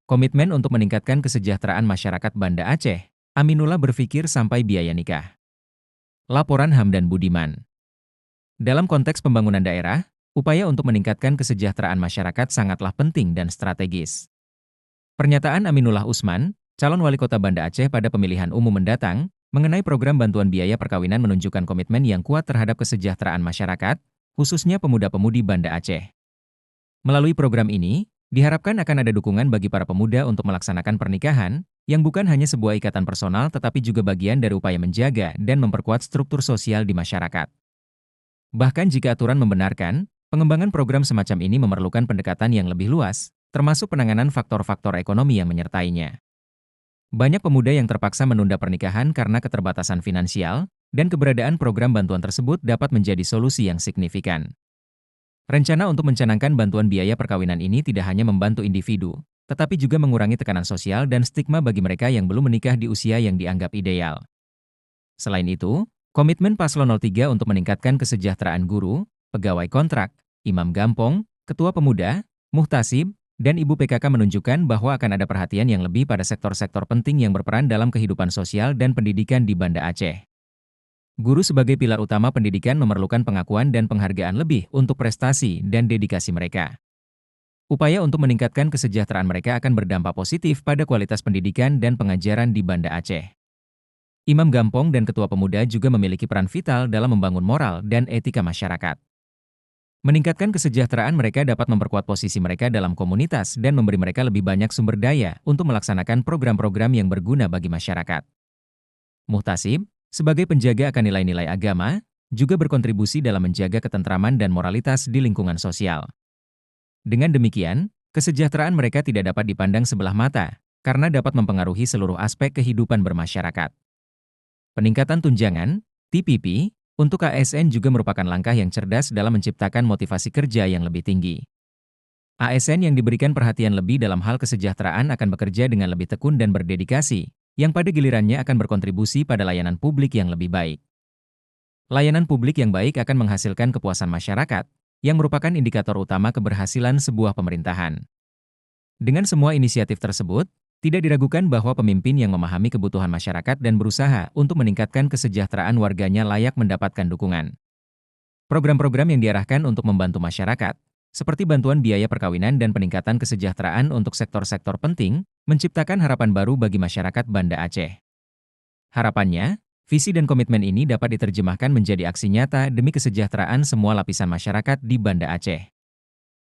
Komitmen untuk meningkatkan kesejahteraan masyarakat Banda Aceh, Aminullah berpikir sampai biaya nikah. Laporan Hamdan Budiman. Dalam konteks pembangunan daerah, upaya untuk meningkatkan kesejahteraan masyarakat sangatlah penting dan strategis. Pernyataan Aminullah Usman, calon wali kota Banda Aceh pada pemilihan umum mendatang, mengenai program bantuan biaya perkawinan menunjukkan komitmen yang kuat terhadap kesejahteraan masyarakat, khususnya pemuda-pemudi Banda Aceh. Melalui program ini, diharapkan akan ada dukungan bagi para pemuda untuk melaksanakan pernikahan, yang bukan hanya sebuah ikatan personal tetapi juga bagian dari upaya menjaga dan memperkuat struktur sosial di masyarakat. Bahkan jika aturan membenarkan, pengembangan program semacam ini memerlukan pendekatan yang lebih luas, termasuk penanganan faktor-faktor ekonomi yang menyertainya. Banyak pemuda yang terpaksa menunda pernikahan karena keterbatasan finansial, dan keberadaan program bantuan tersebut dapat menjadi solusi yang signifikan. Rencana untuk mencanangkan bantuan biaya perkawinan ini tidak hanya membantu individu, tetapi juga mengurangi tekanan sosial dan stigma bagi mereka yang belum menikah di usia yang dianggap ideal. Selain itu, komitmen Paslon 03 untuk meningkatkan kesejahteraan guru, pegawai kontrak, imam gampong, ketua pemuda, muhtasib, dan ibu PKK menunjukkan bahwa akan ada perhatian yang lebih pada sektor-sektor penting yang berperan dalam kehidupan sosial dan pendidikan di Banda Aceh. Guru sebagai pilar utama pendidikan memerlukan pengakuan dan penghargaan lebih untuk prestasi dan dedikasi mereka. Upaya untuk meningkatkan kesejahteraan mereka akan berdampak positif pada kualitas pendidikan dan pengajaran di Banda Aceh. Imam Gampong dan Ketua Pemuda juga memiliki peran vital dalam membangun moral dan etika masyarakat. Meningkatkan kesejahteraan mereka dapat memperkuat posisi mereka dalam komunitas dan memberi mereka lebih banyak sumber daya untuk melaksanakan program-program yang berguna bagi masyarakat. Muhtasib, sebagai penjaga akan nilai-nilai agama, juga berkontribusi dalam menjaga ketentraman dan moralitas di lingkungan sosial. Dengan demikian, kesejahteraan mereka tidak dapat dipandang sebelah mata, karena dapat mempengaruhi seluruh aspek kehidupan bermasyarakat. Peningkatan tunjangan, TPP, untuk ASN juga merupakan langkah yang cerdas dalam menciptakan motivasi kerja yang lebih tinggi. ASN yang diberikan perhatian lebih dalam hal kesejahteraan akan bekerja dengan lebih tekun dan berdedikasi, yang pada gilirannya akan berkontribusi pada layanan publik yang lebih baik. Layanan publik yang baik akan menghasilkan kepuasan masyarakat, yang merupakan indikator utama keberhasilan sebuah pemerintahan. Dengan semua inisiatif tersebut, tidak diragukan bahwa pemimpin yang memahami kebutuhan masyarakat dan berusaha untuk meningkatkan kesejahteraan warganya layak mendapatkan dukungan. Program-program yang diarahkan untuk membantu masyarakat, seperti bantuan biaya perkawinan dan peningkatan kesejahteraan untuk sektor-sektor penting, menciptakan harapan baru bagi masyarakat Banda Aceh. Harapannya, visi dan komitmen ini dapat diterjemahkan menjadi aksi nyata demi kesejahteraan semua lapisan masyarakat di Banda Aceh.